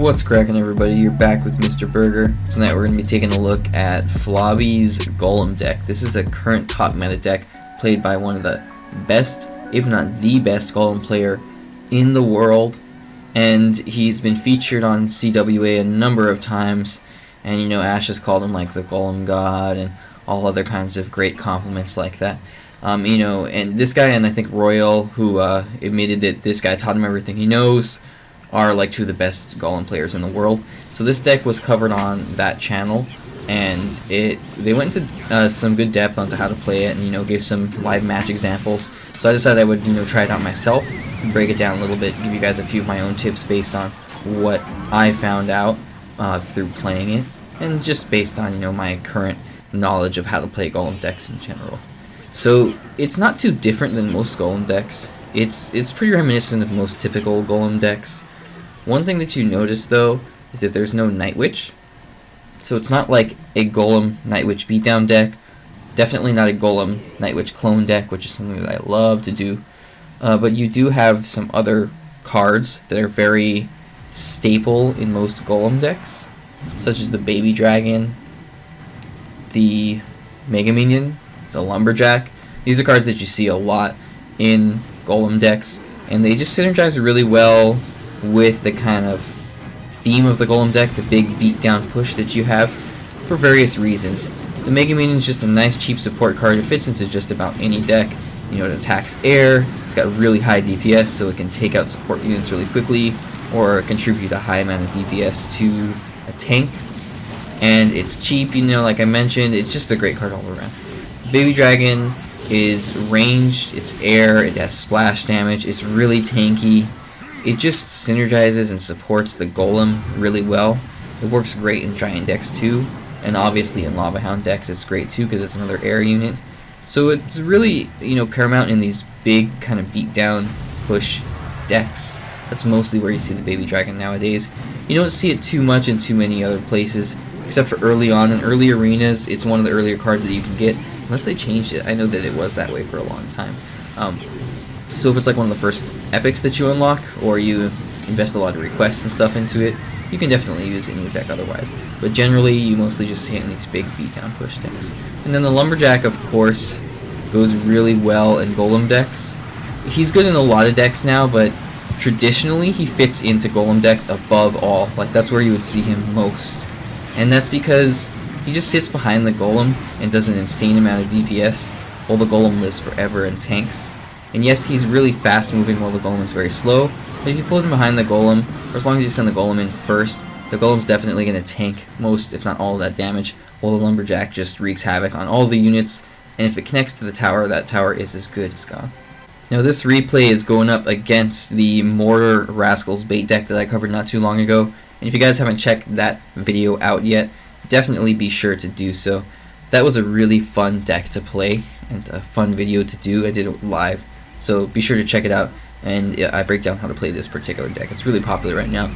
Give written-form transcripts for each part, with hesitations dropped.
What's cracking, everybody? You're back with Mr. Berger. Tonight we're going to be taking a look at Flobby's Golem deck. This is a current top meta deck played by one of the best, if not the best, Golem player in the world. And he's been featured on CWA a number of times. And you know, Ash has called him like the Golem God and all other kinds of great compliments like that. You know, and this guy and I think Royale, who admitted that this guy taught him everything he knows, are like two of the best Golem players in the world. So this deck was covered on that channel, and they went into some good depth onto how to play it, and you know, gave some live match examples. So I decided I would try it out myself, break it down a little bit, give you guys a few of my own tips based on what I found out through playing it, and just based on my current knowledge of how to play Golem decks in general. So it's not too different than most Golem decks. It's pretty reminiscent of most typical Golem decks. One thing that you notice though is that there's no Night Witch. So it's not like a Golem Night Witch beatdown deck. Definitely not a Golem Night Witch clone deck, which is something that I love to do. But you do have some other cards that are very staple in most Golem decks, such as the Baby Dragon, the Mega Minion, the Lumberjack. These are cards that you see a lot in Golem decks, and they just synergize really well with the kind of theme of the Golem deck, the big beatdown push that you have, for various reasons. The Mega Minion is just a nice cheap support card. It fits into just about any deck. You know, it attacks air, it's got really high DPS, so it can take out support units really quickly, or contribute a high amount of DPS to a tank. And it's cheap, like I mentioned. It's just a great card all around. Baby Dragon is ranged, it's air, it has splash damage, it's really tanky. It just synergizes and supports the Golem really well. It works great in Giant decks too, and obviously in Lava Hound decks it's great too because it's another air unit. So it's really paramount in these big kind of beatdown push decks. That's mostly where you see the Baby Dragon nowadays. You don't see it too much in too many other places, except for early on. In early arenas, it's one of the earlier cards that you can get, unless they changed it. I know that it was that way for a long time. So if it's like one of the first epics that you unlock, or you invest a lot of requests and stuff into it, you can definitely use it in your deck otherwise. But generally, you mostly just see it in these big beatdown push decks. And then the Lumberjack, of course, goes really well in Golem decks. He's good in a lot of decks now, but traditionally he fits into Golem decks above all. Like, that's where you would see him most. And that's because he just sits behind the Golem and does an insane amount of DPS, while the Golem lives forever and tanks. And yes, he's really fast moving while the Golem is very slow, but if you put him behind the Golem, or as long as you send the Golem in first, the Golem's definitely going to tank most, if not all, of that damage, while the Lumberjack just wreaks havoc on all the units, and if it connects to the tower, that tower is as good as gone. Now this replay is going up against the Mortar Rascals bait deck that I covered not too long ago, and if you guys haven't checked that video out yet, definitely be sure to do so. That was a really fun deck to play, and a fun video to do. I did it live. So be sure to check it out, and yeah, I break down how to play this particular deck. It's really popular right now.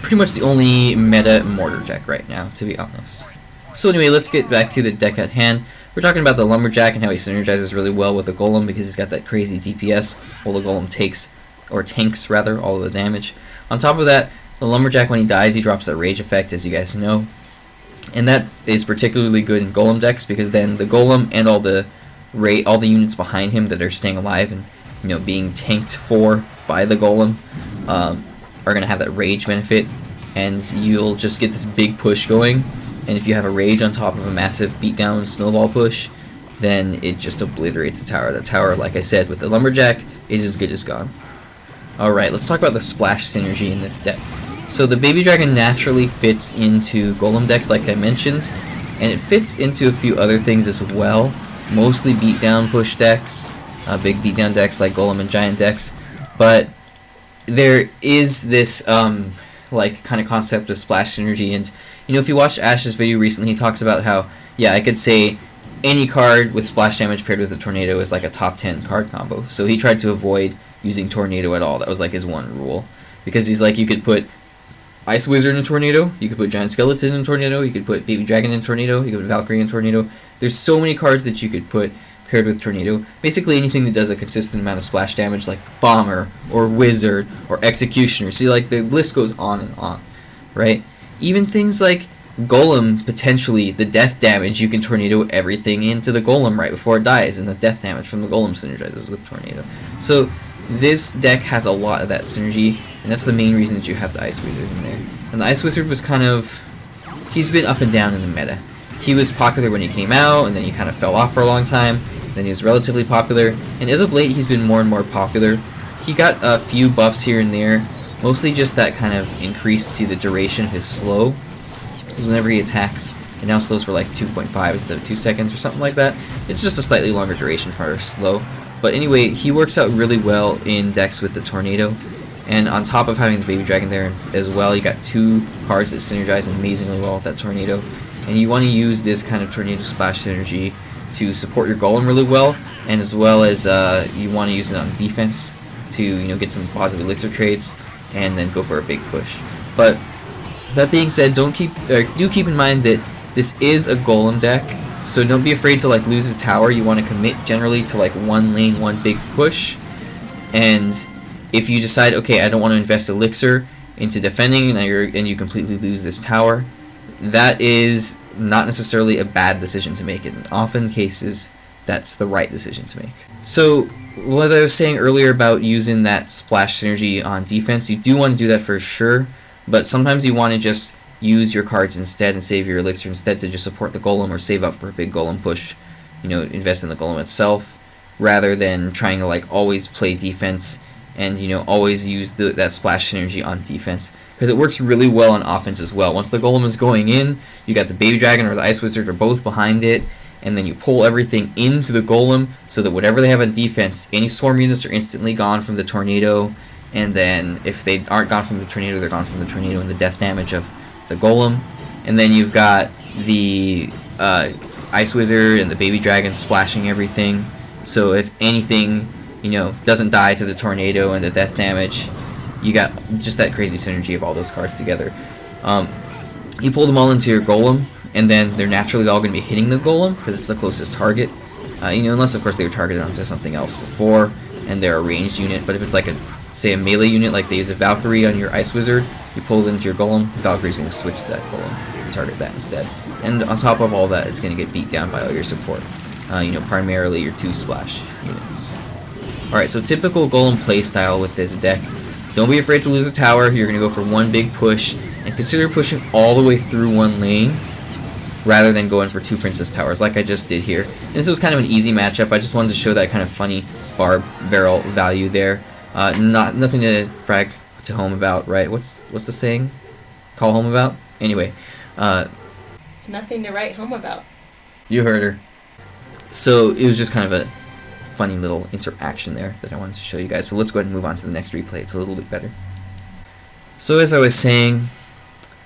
Pretty much the only meta Mortar deck right now, to be honest. So anyway, let's get back to the deck at hand. We're talking about the Lumberjack and how he synergizes really well with the Golem because he's got that crazy DPS, while the Golem tanks rather, all of the damage. On top of that, the Lumberjack, when he dies, he drops that rage effect, as you guys know. And that is particularly good in Golem decks because then the Golem and all the units behind him that are staying alive and being tanked for by the Golem are going to have that rage benefit, and you'll just get this big push going. And if you have a rage on top of a massive beatdown snowball push, then it just obliterates the tower. The tower, like I said, with the Lumberjack is as good as gone. Alright, let's talk about the splash synergy in this deck. So the Baby Dragon naturally fits into Golem decks, like I mentioned, and it fits into a few other things as well. Mostly beatdown push decks, big beatdown decks like Golem and Giant decks, but there is this like kind of concept of splash synergy. And if you watched Ash's video recently, he talks about how, yeah, I could say any card with splash damage paired with a tornado is like a top 10 card combo. So he tried to avoid using tornado at all. That was like his one rule, because he's like, you could put Ice Wizard in Tornado, you could put Giant Skeleton in Tornado, you could put Baby Dragon in Tornado, you could put Valkyrie in Tornado. There's so many cards that you could put paired with Tornado. Basically anything that does a consistent amount of splash damage, like Bomber, or Wizard, or Executioner. See, like, the list goes on and on. right? Even things like Golem, potentially, the death damage, you can tornado everything into the Golem right before it dies, and the death damage from the Golem synergizes with tornado. So this deck has a lot of that synergy, and that's the main reason that you have the Ice Wizard in there. And the Ice Wizard was kind of, he's been up and down in the meta. He was popular when he came out, and then he kind of fell off for a long time. Then he was relatively popular, and as of late he's been more and more popular. He got a few buffs here and there, mostly just that kind of increase to the duration of his slow, because whenever he attacks, it now slows for like 2.5 instead of 2 seconds or something like that. It's just a slightly longer duration for slow. But anyway, he works out really well in decks with the Tornado, and on top of having the Baby Dragon there as well, you got 2 cards that synergize amazingly well with that Tornado, and you want to use this kind of Tornado Splash synergy to support your Golem really well, and as well as you want to use it on defense to get some positive elixir trades, and then go for a big push. But that being said, do keep in mind that this is a Golem deck, so don't be afraid to lose a tower. You want to commit generally to one lane, one big push, and if you decide, okay, I don't want to invest elixir into defending, and you completely lose this tower, that is not necessarily a bad decision to make. In often cases, that's the right decision to make. So what I was saying earlier about using that splash synergy on defense, you do want to do that for sure, but sometimes you want to just use your cards instead and save your elixir instead to just support the Golem or save up for a big Golem push, invest in the Golem itself, rather than trying to always play defense and always use that splash synergy on defense, because it works really well on offense as well. Once the Golem is going in, you got the Baby Dragon or the Ice Wizard or both behind it, and then you pull everything into the Golem so that whatever they have on defense, any swarm units are instantly gone from the Tornado, and then if they aren't gone from the Tornado, they're gone from the Tornado and the death damage of the Golem. And then you've got the Ice Wizard and the Baby Dragon splashing everything, so if anything doesn't die to the Tornado and the death damage, you got just that crazy synergy of all those cards together. You pull them all into your Golem, and then they're naturally all going to be hitting the Golem because it's the closest target. Unless of course they were targeted onto something else before and they're a ranged unit. But if it's say a melee unit, like they use a Valkyrie on your Ice Wizard, you pull it into your Golem, the Valkyrie's going to switch to that Golem and target that instead. And on top of all that, it's going to get beat down by all your support. Primarily your 2 splash units. Alright, so typical Golem playstyle with this deck. Don't be afraid to lose a tower. You're going to go for one big push, and consider pushing all the way through one lane rather than going for 2 Princess Towers like I just did here. And this was kind of an easy matchup. I just wanted to show that kind of funny Barb Barrel value there. Nothing to brag to home about, right? What's the saying? Call home about? Anyway. It's nothing to write home about. You heard her. So it was just kind of a funny little interaction there that I wanted to show you guys. So let's go ahead and move on to the next replay. It's a little bit better. So as I was saying,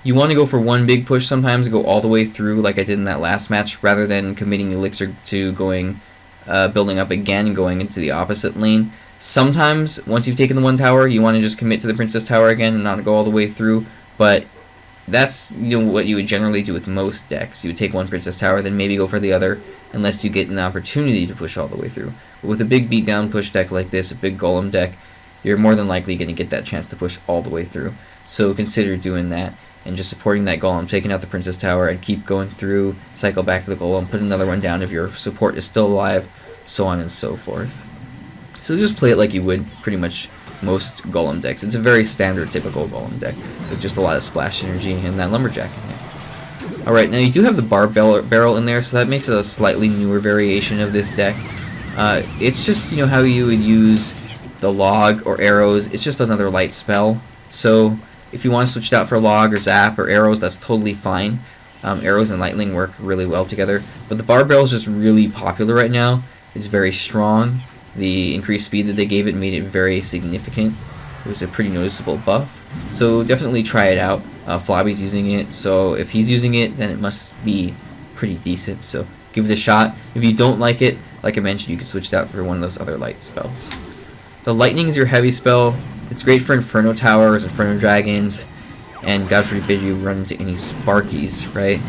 you want to go for one big push sometimes, go all the way through like I did in that last match, rather than committing elixir to going, building up again, going into the opposite lane. Sometimes, once you've taken the one tower, you want to just commit to the Princess Tower again and not go all the way through, but that's what you would generally do with most decks. You would take one Princess Tower, then maybe go for the other, unless you get an opportunity to push all the way through. But with a big beatdown push deck like this, a big Golem deck, you're more than likely going to get that chance to push all the way through. So consider doing that and just supporting that Golem, taking out the Princess Tower, and keep going through, cycle back to the Golem, put another one down if your support is still alive, so on and so forth. So just play it like you would pretty much most Golem decks. It's a very standard, typical Golem deck with just a lot of splash synergy and that Lumberjack in there. Alright, now you do have the Barb Barrel in there, so that makes it a slightly newer variation of this deck. It's just, how you would use the log or arrows. It's just another light spell. So if you want to switch it out for log or zap or arrows, that's totally fine. Arrows and lightning work really well together. But the Barb Barrel is just really popular right now. It's very strong. The increased speed that they gave it made it very significant. It was a pretty noticeable buff. So definitely try it out. Flobby's using it, so if he's using it, then it must be pretty decent. So give it a shot. If you don't like it, like I mentioned, you can switch it out for one of those other light spells. The lightning is your heavy spell. It's great for Inferno Towers, Inferno Dragons, and God forbid you run into any Sparkies, right?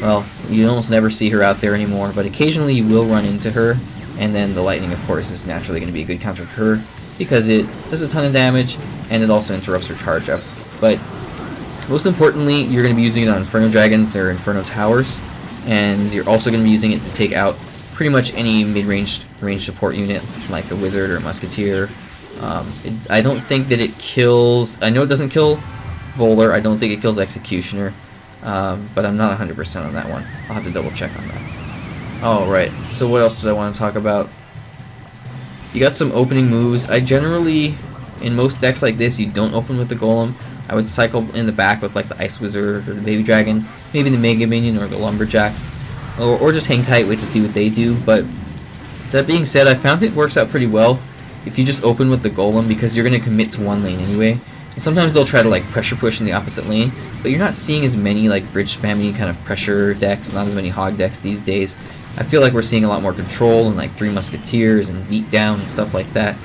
Well, you almost never see her out there anymore, but occasionally you will run into her, and then the lightning, of course, is naturally going to be a good counter to her, because it does a ton of damage, and it also interrupts her charge up. But Most importantly, you're going to be using it on Inferno Dragons or Inferno Towers, and you're also going to be using it to take out pretty much any mid-range support unit, like a Wizard or a Musketeer. I don't think that it kills... I know it doesn't kill Bowler, I don't think it kills Executioner, but I'm not 100% on that one. I'll have to double check on that. Alright, so what else did I want to talk about? You got some opening moves. I generally, in most decks like this, you don't open with the Golem. I would cycle in the back with like the Ice Wizard or the Baby Dragon, maybe the Mega Minion or the Lumberjack, or just hang tight, wait to see what they do. But that being said, I found it works out pretty well if you just open with the Golem, because you're going to commit to one lane anyway. And sometimes they'll try to like pressure push in the opposite lane, but you're not seeing as many like bridge spammy kind of pressure decks, not as many hog decks these days. I feel like we're seeing a lot more control and like 3 Musketeers and beatdown and stuff like that.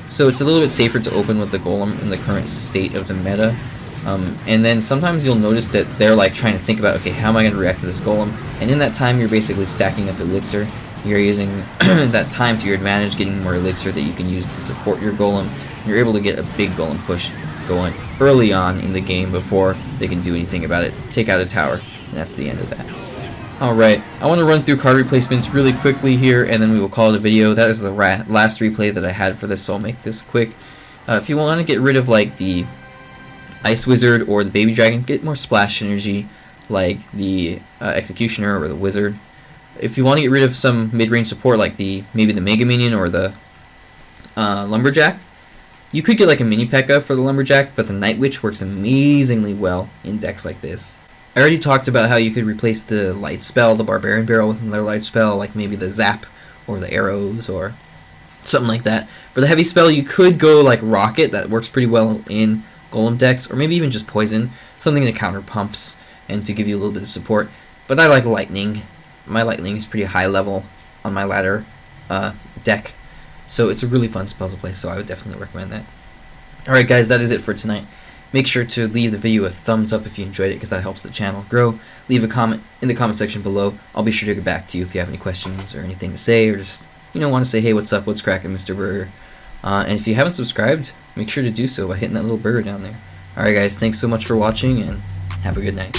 So it's a little bit safer to open with the Golem in the current state of the meta. And then sometimes you'll notice that they're like trying to think about, okay, how am I going to react to this Golem? And in that time, you're basically stacking up Elixir. You're using that time to your advantage, getting more Elixir that you can use to support your Golem. You're able to get a big Golem push going early on in the game before they can do anything about it. Take out a tower, and that's the end of that. Alright, I want to run through card replacements really quickly here, and then we will call it a video. That is the last replay that I had for this, so I'll make this quick. If you want to get rid of like the Ice Wizard or the Baby Dragon, get more splash synergy like the Executioner or the Wizard. If you want to get rid of some mid-range support like maybe the Mega Minion or the Lumberjack, you could get like a mini P.E.K.K.A. for the Lumberjack, but the Night Witch works amazingly well in decks like this. I already talked about how you could replace the light spell, the Barbarian Barrel, with another light spell, like maybe the Zap or the Arrows or something like that. For the heavy spell, you could go like Rocket, that works pretty well in Golem decks, or maybe even just Poison, something to counter pumps and to give you a little bit of support. But I like Lightning. My Lightning is pretty high level on my ladder deck, so it's a really fun spell to play, so I would definitely recommend that. Alright guys, that is it for tonight. Make sure to leave the video a thumbs up if you enjoyed it, because that helps the channel grow. Leave a comment in the comment section below. I'll be sure to get back to you if you have any questions or anything to say, or just, want to say, hey, what's up, what's cracking, Mr. Berger. And if you haven't subscribed, make sure to do so by hitting that little burger down there. Alright guys, thanks so much for watching, and have a good night.